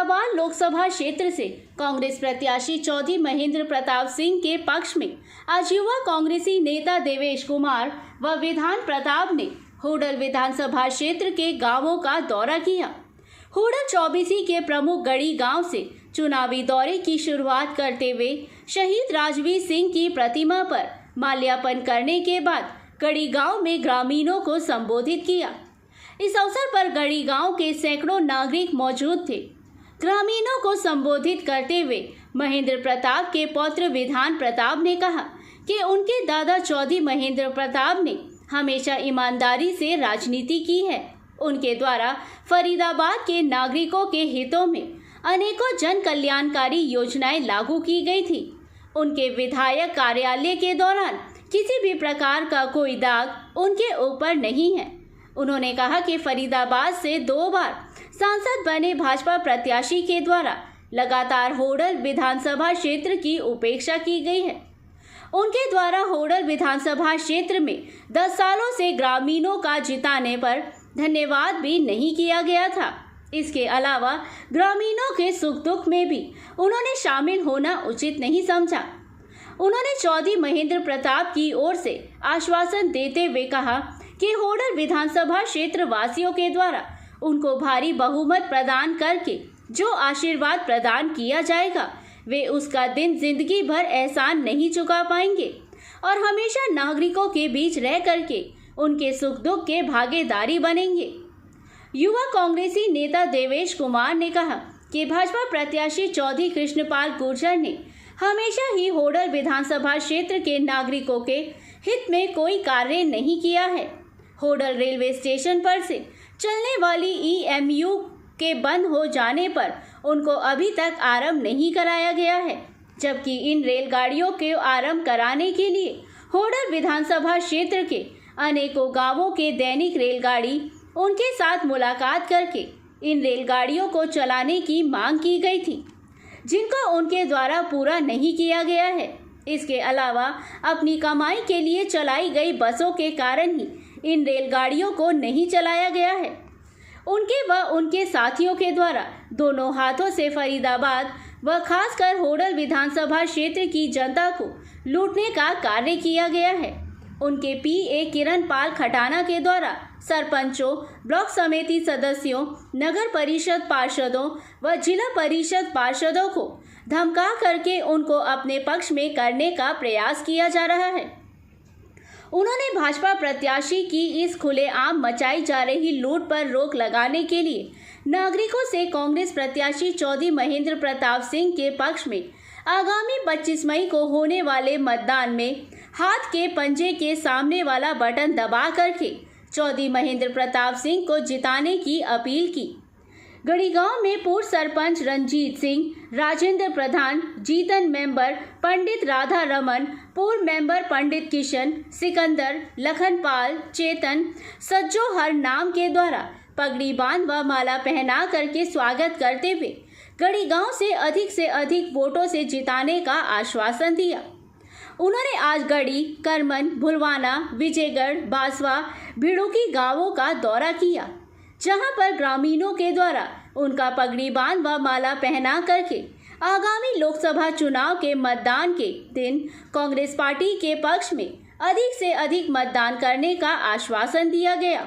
फरीदाबाद लोकसभा क्षेत्र से कांग्रेस प्रत्याशी चौधरी महेंद्र प्रताप सिंह के पक्ष में आज युवा कांग्रेसी नेता देवेश कुमार व विधान प्रताप ने होडल विधानसभा क्षेत्र के गांवों का दौरा किया। होडल चौबीसी के प्रमुख गढ़ी गांव से चुनावी दौरे की शुरुआत करते हुए शहीद राजवीर सिंह की प्रतिमा पर माल्यार्पण करने के बाद गढ़ी गांव में ग्रामीणों को संबोधित किया। इस अवसर पर गढ़ी गांव के सैकड़ों नागरिक मौजूद थे। ग्रामीणों को संबोधित करते हुए महेंद्र प्रताप के पौत्र विधान प्रताप ने कहा कि उनके दादा चौधरी महेंद्र प्रताप ने हमेशा ईमानदारी से राजनीति की है। उनके द्वारा फरीदाबाद के नागरिकों के हितों में अनेकों जन कल्याणकारी योजनाएं लागू की गई थी। उनके विधायक कार्यालय के दौरान किसी भी प्रकार का कोई दाग उनके ऊपर नहीं है। उन्होंने कहा कि फरीदाबाद से 2 बार सांसद बने भाजपा प्रत्याशी के द्वारा लगातार होडल विधानसभा क्षेत्र की उपेक्षा की गई है। उनके द्वारा होडल विधानसभा क्षेत्र में 10 सालों से ग्रामीणों का जिताने पर धन्यवाद भी नहीं किया गया था। इसके अलावा ग्रामीणों के सुख दुख में भी उन्होंने शामिल होना उचित नहीं समझा। उन्होंने चौधरी महेंद्र प्रताप की ओर से आश्वासन देते हुए कहा कि होडल विधानसभा क्षेत्र वासियों के द्वारा उनको भारी बहुमत प्रदान करके जो आशीर्वाद प्रदान किया जाएगा वे उसका दिन जिंदगी भर एहसान नहीं चुका पाएंगे और हमेशा नागरिकों के बीच रह करके उनके सुख दुख के भागीदारी बनेंगे। युवा कांग्रेसी नेता देवेश कुमार ने कहा कि भाजपा प्रत्याशी चौधरी कृष्णपाल गुर्जर ने हमेशा ही होडल विधानसभा क्षेत्र के नागरिकों के हित में कोई कार्य नहीं किया है। होडल रेलवे स्टेशन पर से चलने वाली EMU के बंद हो जाने पर उनको अभी तक आरंभ नहीं कराया गया है, जबकि इन रेलगाड़ियों के आरंभ कराने के लिए होडल विधानसभा क्षेत्र के अनेकों गांवों के दैनिक रेलगाड़ी उनके साथ मुलाकात करके इन रेलगाड़ियों को चलाने की मांग की गई थी, जिनको उनके द्वारा पूरा नहीं किया गया है। इसके अलावा अपनी कमाई के लिए चलाई गई बसों के कारण ही इन रेलगाड़ियों को नहीं चलाया गया है। उनके व उनके साथियों के द्वारा दोनों हाथों से फरीदाबाद व खासकर होडल विधानसभा क्षेत्र की जनता को लूटने का कार्य किया गया है। उनके PA किरण पाल खटाना के द्वारा सरपंचों, ब्लॉक समिति सदस्यों, नगर परिषद पार्षदों व जिला परिषद पार्षदों को धमका करके उनको अपने पक्ष में करने का प्रयास किया जा रहा है। उन्होंने भाजपा प्रत्याशी की इस खुलेआम मचाई जा रही लूट पर रोक लगाने के लिए नागरिकों से कांग्रेस प्रत्याशी चौधरी महेंद्र प्रताप सिंह के पक्ष में आगामी 25 मई को होने वाले मतदान में हाथ के पंजे के सामने वाला बटन दबा करके चौधरी महेंद्र प्रताप सिंह को जिताने की अपील की। गढ़ी गांव में पूर्व सरपंच रंजीत सिंह, राजेंद्र प्रधान, जीतन मेंबर पंडित राधा रमन, पूर्व मेंबर पंडित किशन, सिकंदर, लखनपाल, चेतन, सज्जो हर नाम के द्वारा पगड़ी बांध व माला पहना करके स्वागत करते हुए गढ़ी गांव से अधिक वोटों से जिताने का आश्वासन दिया। उन्होंने आज गढ़ी, करमन, भुलवाना, विजयगढ़, बासवा, भिड़ुकी गांवों का दौरा किया, जहां पर ग्रामीणों के द्वारा उनका पगड़ी बांध व माला पहना करके आगामी लोकसभा चुनाव के मतदान के दिन कांग्रेस पार्टी के पक्ष में अधिक से अधिक मतदान करने का आश्वासन दिया गया।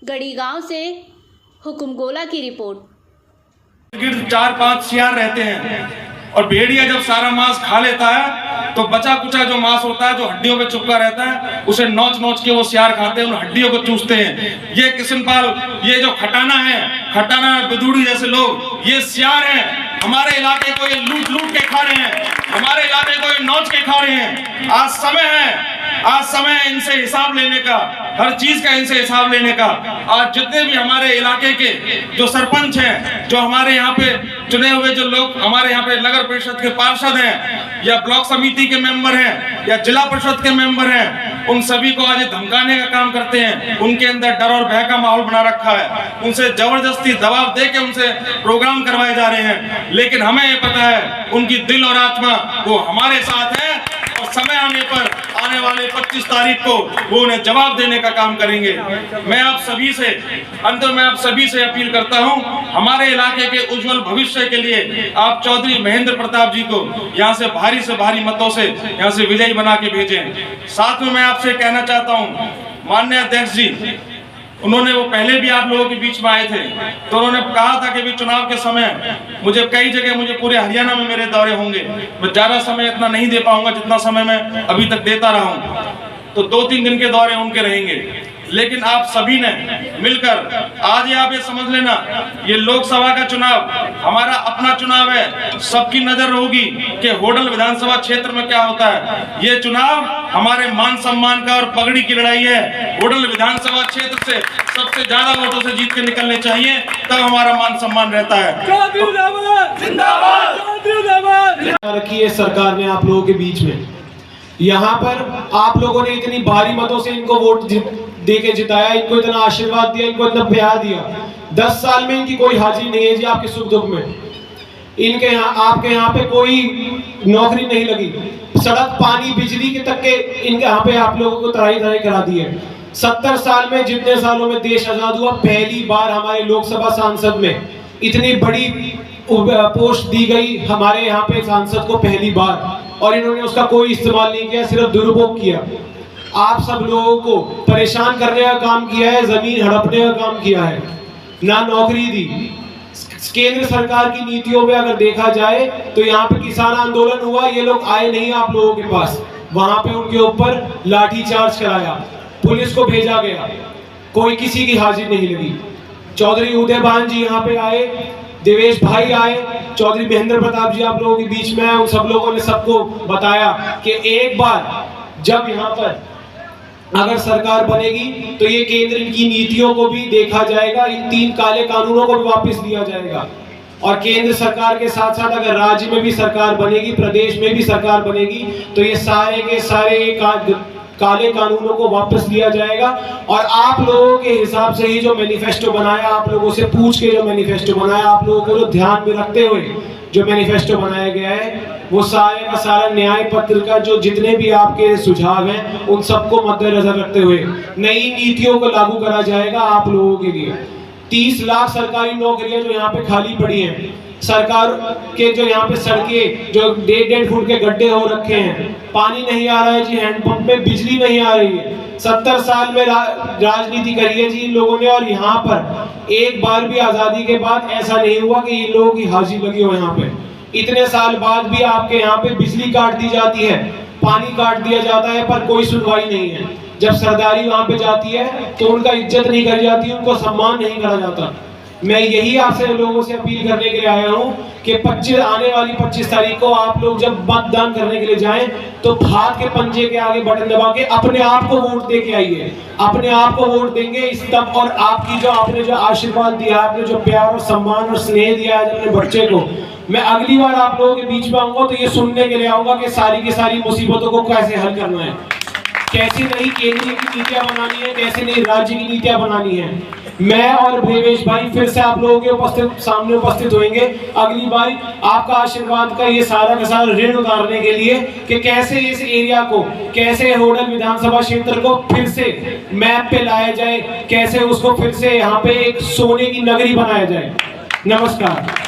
गढ़ी गांव से हुकुम गोला की रिपोर्ट। 4-5 सियार रहते हैं और भेड़िया जब सारा मांस खा लेता है तो बचा कुचा जो मांस होता है, जो हड्डियों पे चिपका रहता है, उसे नोच के वो सियार खाते हैं, उन हड्डियों को चूसते हैं। ये कृष्णपाल, ये जो खटाना बिदुड़ी जैसे लोग, ये सियार हैं। हमारे इलाके को ये लूट के खा रहे हैं, हमारे इलाके को ये नोच के खा रहे हैं। आज समय है इनसे हिसाब लेने का, हर चीज का इनसे हिसाब लेने का। आज जितने भी हमारे इलाके के जो सरपंच हैं, जो हमारे यहाँ पे चुने हुए जो लोग हमारे यहाँ पे नगर परिषद के पार्षद हैं या ब्लॉक समिति के मेंबर हैं या जिला परिषद के मेंबर हैं, उन सभी को आज धमकाने का काम करते हैं। उनके अंदर डर और भय का माहौल बना रखा है। उनसे जबरदस्ती दबाव दे के उनसे प्रोग्राम करवाए जा रहे हैं। लेकिन हमें ये पता है उनकी दिल और आत्मा वो हमारे साथ है और समय आने पर आने वाले 25 तारीख को वो उन्हें जवाब देने का काम करेंगे। मैं आप सभी से अंत में आप सभी से अपील करता हूं, हमारे इलाके के उज्जवल भविष्य के लिए आप चौधरी महेंद्र प्रताप जी को यहां से भारी मतों से यहां से विजयी बना के भेजें। साथ में मैं आपसे कहना चाहता हूं, माननीय अध्यक्ष जी, उन्होंने वो पहले भी आप लोगों के बीच में आए थे, तो उन्होंने कहा था कि भी चुनाव के समय मुझे कई जगह मुझे पूरे हरियाणा में मेरे दौरे होंगे, मैं ज्यादा समय इतना नहीं दे पाऊंगा जितना समय मैं अभी तक देता रहा हूं, तो 2-3 दिन के दौरे उनके रहेंगे। लेकिन आप सभी ने मिलकर आज आप ये समझ लेना, ये लोकसभा का चुनाव हमारा अपना चुनाव है। सबकी नजर होगी कि होडल विधानसभा क्षेत्र में क्या होता है। ये चुनाव हमारे मान सम्मान का और पगड़ी की लड़ाई है। होडल विधानसभा क्षेत्र से सबसे ज्यादा वोटों से जीत के निकलने चाहिए, तब हमारा मान सम्मान रहता है। रखी है सरकार ने आप लोगों के बीच में। यहाँ पर आप लोगों ने इतनी भारी मतों से इनको वोट दे के जिताया, इनको इतना आशीर्वाद दिया, इनको इतना प्यार दिया। 10 साल में इनकी कोई हाजिरी नहीं है जी आपके सुख दुख में। इनके यहाँ आपके यहाँ पे कोई नौकरी नहीं लगी, सड़क पानी बिजली के तक के इनके यहाँ पे आप लोगों को तराई करा दी है। 70 साल में जितने सालों में देश आजाद हुआ, पहली बार हमारे लोकसभा सांसद में इतनी बड़ी पोस्ट दी गई हमारे यहाँ पे सांसद को, पहली बार, और इन्होंने उसका कोई इस्तेमाल नहीं किया, सिर्फ दुरुपयोग किया। आप सब लोगों को परेशान करने का काम किया है, जमीन हड़पने का काम किया है, ना नौकरी दी। केंद्र सरकार की नीतियों में अगर देखा जाए तो यहाँ पे किसान आंदोलन हुआ, ये लोग आए नहीं आप लोगों के पास, वहां पे उनके ऊपर लाठीचार्ज कराया, पुलिस को भेजा गया, कोई किसी की हाजिरी नहीं लगी। चौधरी उदयभान जी यहाँ पे आए, देवेश भाई आए, चौधरी महेंद्र प्रताप जी आप लोगों के बीच में आए, उन सब लोगों ने सबको बताया कि एक बार जब यहाँ पर अगर सरकार बनेगी तो ये केंद्र की नीतियों को भी देखा जाएगा, इन 3 काले कानूनों को भी वापस लिया जाएगा, और केंद्र सरकार के साथ साथ अगर राज्य में भी सरकार बनेगी, प्रदेश में भी सरकार बनेगी, तो ये सारे के सारे काले कानूनों को वापस लिया जाएगा। और आप लोगों के हिसाब से ही जो मैनिफेस्टो बनाया, आप लोगों से पूछ के जो मैनिफेस्टो बनाया, आप लोगों को जो ध्यान में रखते हुए जो मैनिफेस्टो बनाया गया है, वो सारे का सारा न्याय पत्र का जो जितने भी आपके सुझाव हैं, उन सबको मद्देनजर रखते हुए नई नीतियों को लागू करा जाएगा आप लोगों के लिए। 30 लाख सरकारी नौकरियां जो यहाँ पे खाली पड़ी हैं, सरकार के जो यहाँ पे सड़कें जो 1.5 फुट के गड्ढे हो रखे हैं, पानी नहीं आ रहा है जी, हैंडपंप में बिजली नहीं आ रही है। 70 साल में राजनीति करी है जी इन लोगों ने, और यहाँ पर एक बार भी आजादी के बाद ऐसा नहीं हुआ कि इन लोगों की हाजिरी लगी हो। यहाँ पे इतने साल बाद भी आपके यहाँ पे बिजली काट दी जाती है, पानी काट दिया जाता है, पर कोई सुनवाई नहीं है। जब सरदारी वहां पे जाती है तो उनका इज्जत नहीं करी जाती, उनको सम्मान नहीं करा जाता। मैं यही आपसे लोगों से अपील करने के लिए आया हूं कि आने वाली 25 तारीख को आप लोग जब मतदान करने के लिए जाएं तो हाथ के पंजे के आगे बटन दबा के अपने आप को वोट दे के आइए। अपने आप को वोट देंगे इस तब, और आपकी जो आपने जो आशीर्वाद दिया, आपने जो प्यार और सम्मान और स्नेह दिया है अपने बच्चे को, मैं अगली बार आप लोगों के बीच में आऊंगा तो ये सुनने के लिए आऊंगा कि सारी की सारी मुसीबतों को कैसे हल करना है, कैसी नई केंद्रीय की नीतियां बनानी है, कैसे नई राज्य की नीतियां बनानी है। मैं और देवेश भाई फिर से आप लोगों के सामने उपस्थित होंगे अगली बार, आपका आशीर्वाद का ये सारा का सारा ऋण उतारने के लिए कि कैसे इस एरिया को, कैसे होडल विधानसभा क्षेत्र को फिर से मैप पे लाया जाए, कैसे उसको फिर से यहाँ पे एक सोने की नगरी बनाया जाए। नमस्कार।